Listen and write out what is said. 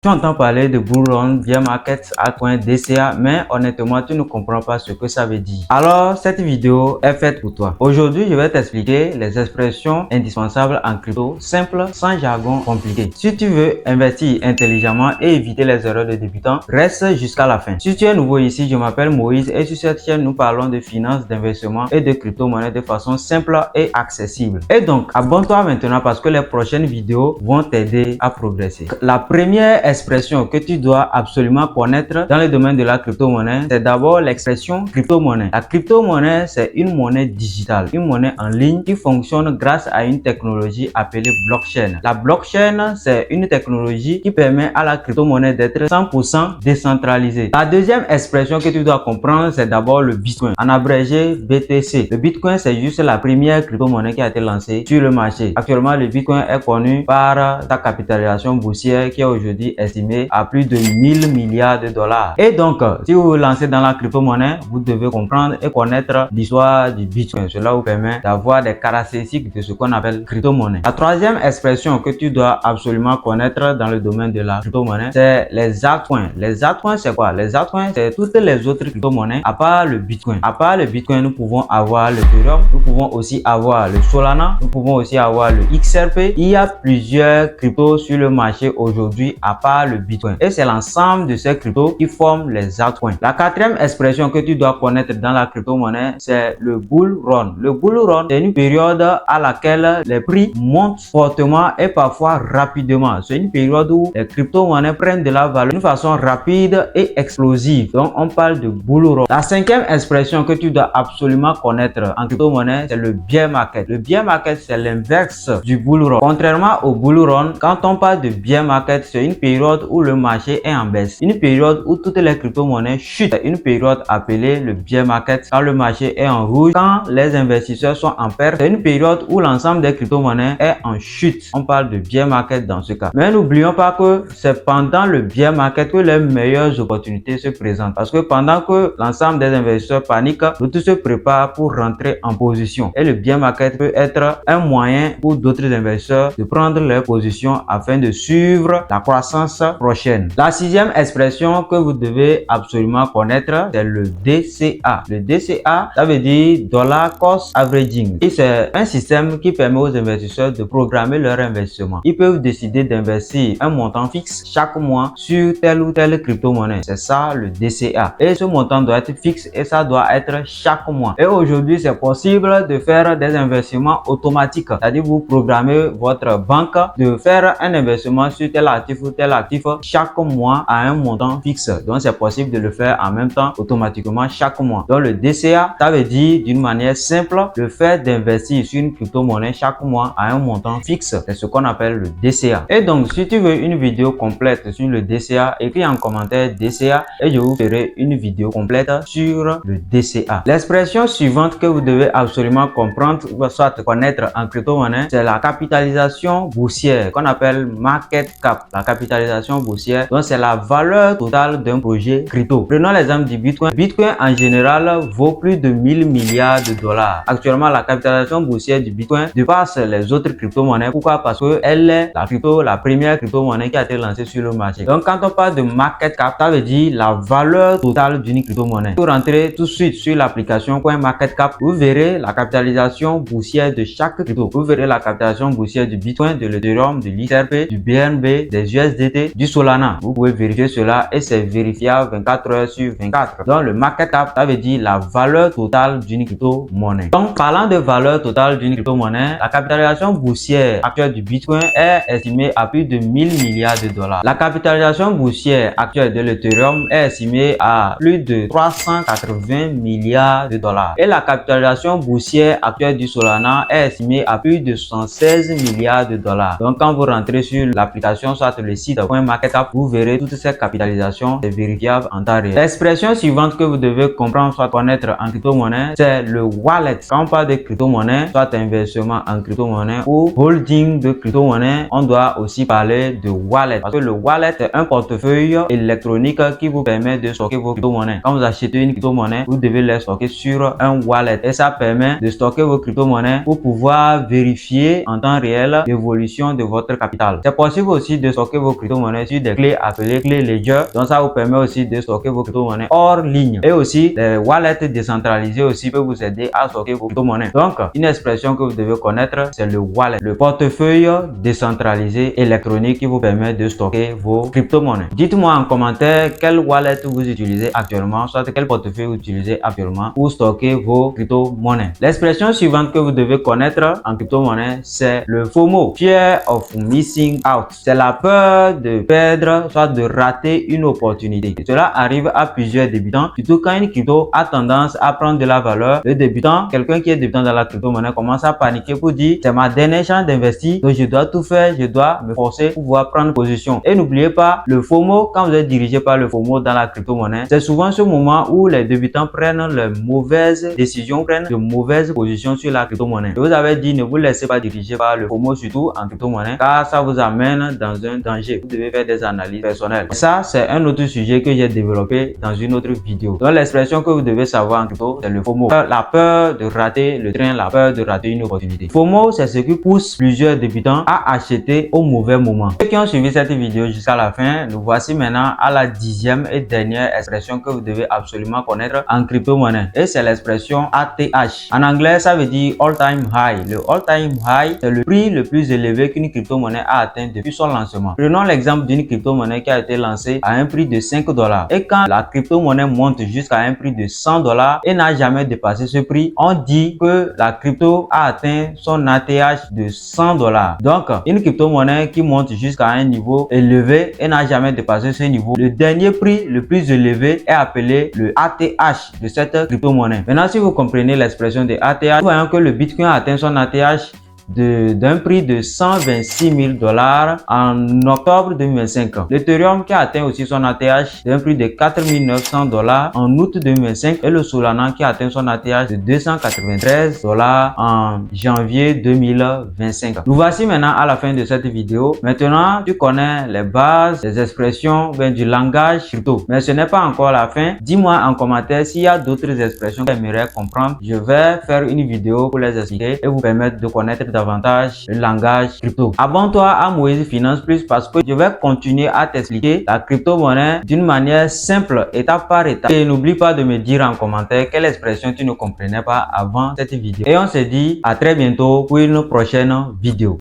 Tu entends parler de Bull Run, Bear Market, Altcoin, DCA, mais honnêtement, tu ne comprends pas ce que ça veut dire. Alors, cette vidéo est faite pour toi. Aujourd'hui, je vais t'expliquer les expressions indispensables en crypto, simples, sans jargon compliqué. Si tu veux investir intelligemment et éviter les erreurs de débutants, reste jusqu'à la fin. Si tu es nouveau ici, je m'appelle Moïse et sur cette chaîne, nous parlons de finances, d'investissement et de crypto-monnaie de façon simple et accessible. Et donc, abonne-toi maintenant parce que les prochaines vidéos vont t'aider à progresser. La première expression que tu dois absolument connaître dans le domaine de la crypto-monnaie, c'est d'abord l'expression crypto-monnaie. La crypto-monnaie, c'est une monnaie digitale, une monnaie en ligne qui fonctionne grâce à une technologie appelée blockchain. La blockchain, c'est une technologie qui permet à la crypto-monnaie d'être 100% décentralisée. La deuxième expression que tu dois comprendre, c'est d'abord le Bitcoin, en abrégé BTC. Le Bitcoin, c'est juste la première crypto-monnaie qui a été lancée sur le marché. Actuellement, le Bitcoin est connu par sa capitalisation boursière qui est aujourd'hui estimé à plus de 1000 milliards de dollars. Et donc, si vous vous lancez dans la crypto-monnaie, vous devez comprendre et connaître l'histoire du Bitcoin. Cela vous permet d'avoir des caractéristiques de ce qu'on appelle crypto-monnaie. La troisième expression que tu dois absolument connaître dans le domaine de la crypto-monnaie, c'est les altcoins. Les altcoins, c'est quoi? Les altcoins, c'est toutes les autres crypto-monnaies à part le Bitcoin. À part le Bitcoin, nous pouvons avoir le Ethereum, nous pouvons aussi avoir le Solana, nous pouvons aussi avoir le XRP. Il y a plusieurs cryptos sur le marché aujourd'hui à part le Bitcoin. Et c'est l'ensemble de ces cryptos qui forment les altcoins. La quatrième expression que tu dois connaître dans la crypto-monnaie, c'est le bull run. Le bull run, c'est une période à laquelle les prix montent fortement et parfois rapidement. C'est une période où les crypto-monnaies prennent de la valeur d'une façon rapide et explosive. Donc, on parle de bull run. La cinquième expression que tu dois absolument connaître en crypto-monnaie, c'est le bear market. Le bear market, c'est l'inverse du bull run. Contrairement au bull run, quand on parle de bear market, c'est une période où le marché est en baisse, une période où toutes les crypto-monnaies chutent, une période appelée le bear market quand le marché est en rouge, quand les investisseurs sont en perte, c'est une période où l'ensemble des crypto-monnaies est en chute. On parle de bear market dans ce cas. Mais n'oublions pas que c'est pendant le bear market que les meilleures opportunités se présentent, parce que pendant que l'ensemble des investisseurs paniquent, d'autres se préparent pour rentrer en position. Et le bear market peut être un moyen pour d'autres investisseurs de prendre leur position afin de suivre la croissance prochaine. La sixième expression que vous devez absolument connaître, c'est le DCA. Le DCA, ça veut dire Dollar Cost Averaging. Et c'est un système qui permet aux investisseurs de programmer leur investissement. Ils peuvent décider d'investir un montant fixe chaque mois sur telle ou telle crypto-monnaie. C'est ça le DCA. Et ce montant doit être fixe et ça doit être chaque mois. Et aujourd'hui, c'est possible de faire des investissements automatiques. C'est-à-dire vous programmez votre banque de faire un investissement sur tel actif ou tel actif chaque mois à un montant fixe. Donc, c'est possible de le faire en même temps automatiquement chaque mois. Donc, le DCA, ça veut dire d'une manière simple le fait d'investir sur une crypto-monnaie chaque mois à un montant fixe. C'est ce qu'on appelle le DCA. Et donc, si tu veux une vidéo complète sur le DCA, écris en commentaire DCA et je vous ferai une vidéo complète sur le DCA. L'expression suivante que vous devez absolument comprendre, soit connaître en crypto-monnaie, c'est la capitalisation boursière qu'on appelle market cap. La capitalisation boursière, donc c'est la valeur totale d'un projet crypto. Prenons l'exemple du Bitcoin. Bitcoin en général vaut plus de 1000 milliards de dollars. Actuellement, la capitalisation boursière du Bitcoin dépasse les autres crypto-monnaies. Pourquoi? Parce que elle est la première crypto-monnaie qui a été lancée sur le marché. Donc, quand on parle de market cap, ça veut dire la valeur totale d'une crypto-monnaie. Pour rentrer tout de suite sur l'application CoinMarketCap, vous verrez la capitalisation boursière de chaque crypto. Vous verrez la capitalisation boursière du Bitcoin, de l'Ethereum, de l'XRP, du BNB, des USDT, du Solana. Vous pouvez vérifier cela et c'est vérifiable 24 heures sur 24. Donc, le market cap, ça veut dire la valeur totale d'une crypto-monnaie. Donc, parlant de valeur totale d'une crypto-monnaie, la capitalisation boursière actuelle du Bitcoin est estimée à plus de 1000 milliards de dollars. La capitalisation boursière actuelle de l'Ethereum est estimée à plus de 380 milliards de dollars. Et la capitalisation boursière actuelle du Solana est estimée à plus de 116 milliards de dollars. Donc, quand vous rentrez sur l'application, soit le site CoinMarketCap, vous verrez toutes ces capitalisations, c'est vérifiable en temps réel. L'expression suivante que vous devez comprendre, soit connaître en crypto-monnaie, c'est le wallet. Quand on parle de crypto-monnaie, soit investissement en crypto-monnaie ou holding de crypto-monnaie, on doit aussi parler de wallet. Parce que le wallet est un portefeuille électronique qui vous permet de stocker vos crypto-monnaies. Quand vous achetez une crypto-monnaie, vous devez les stocker sur un wallet. Et ça permet de stocker vos crypto-monnaies pour pouvoir vérifier en temps réel l'évolution de votre capital. C'est possible aussi de stocker vos crypto crypto-monnaies sur des clés appelées clés Ledger. Donc ça vous permet aussi de stocker vos crypto-monnaies hors ligne. Et aussi les wallets décentralisés aussi peuvent vous aider à stocker vos crypto-monnaies. Donc une expression que vous devez connaître, c'est le wallet, le portefeuille décentralisé électronique qui vous permet de stocker vos crypto-monnaies. Dites-moi en commentaire quel wallet vous utilisez actuellement, soit quel portefeuille vous utilisez actuellement pour stocker vos crypto-monnaies. L'expression suivante que vous devez connaître en crypto-monnaie, c'est le FOMO, Fear of Missing Out. C'est la peur de perdre, soit de rater une opportunité. Et cela arrive à plusieurs débutants, surtout quand une crypto a tendance à prendre de la valeur. Le débutant, quelqu'un qui est débutant dans la crypto-monnaie, commence à paniquer pour dire c'est ma dernière chance d'investir, donc je dois tout faire, je dois me forcer pour pouvoir prendre position. Et n'oubliez pas, le FOMO, quand vous êtes dirigé par le FOMO dans la crypto-monnaie, c'est souvent ce moment où les débutants prennent les mauvaises décisions, prennent de mauvaises positions sur la crypto-monnaie. Je vous avais dit, ne vous laissez pas diriger par le FOMO, surtout en crypto-monnaie, car ça vous amène dans un danger. Vous devez faire des analyses personnelles. Et ça, c'est un autre sujet que j'ai développé dans une autre vidéo. Donc, l'expression que vous devez savoir en crypto, c'est le FOMO. La peur de rater le train, la peur de rater une opportunité. FOMO, c'est ce qui pousse plusieurs débutants à acheter au mauvais moment. Ceux qui ont suivi cette vidéo jusqu'à la fin, nous voici maintenant à la 10e et dernière expression que vous devez absolument connaître en crypto-monnaie. Et c'est l'expression ATH. En anglais, ça veut dire all-time high. Le all-time high, c'est le prix le plus élevé qu'une crypto-monnaie a atteint depuis son lancement. Prenons l'exemple d'une crypto-monnaie qui a été lancée à un prix de 5 $. Et quand la crypto-monnaie monte jusqu'à un prix de 100 $ et n'a jamais dépassé ce prix, on dit que la crypto a atteint son ATH de 100 $. Donc, une crypto-monnaie qui monte jusqu'à un niveau élevé et n'a jamais dépassé ce niveau, le dernier prix le plus élevé est appelé le ATH de cette crypto-monnaie. Maintenant, si vous comprenez l'expression de ATH, nous voyons que le Bitcoin a atteint son ATH d'un prix de 126 000 $ en octobre 2025. L'Ethereum qui a atteint aussi son ATH d'un prix de 4 900 $ en août 2025 et le Solana qui a atteint son ATH de 293 $ en janvier 2025. Nous voici maintenant à la fin de cette vidéo. Maintenant, tu connais les bases, les expressions, du langage crypto. Mais ce n'est pas encore la fin. Dis-moi en commentaire s'il y a d'autres expressions que tu aimerais comprendre. Je vais faire une vidéo pour les expliquer et vous permettre de connaître davantage le langage crypto. Abonne-toi à Moïse Finance Plus parce que je vais continuer à t'expliquer la crypto-monnaie d'une manière simple, étape par étape. Et n'oublie pas de me dire en commentaire quelle expression tu ne comprenais pas avant cette vidéo. Et on se dit à très bientôt pour une prochaine vidéo.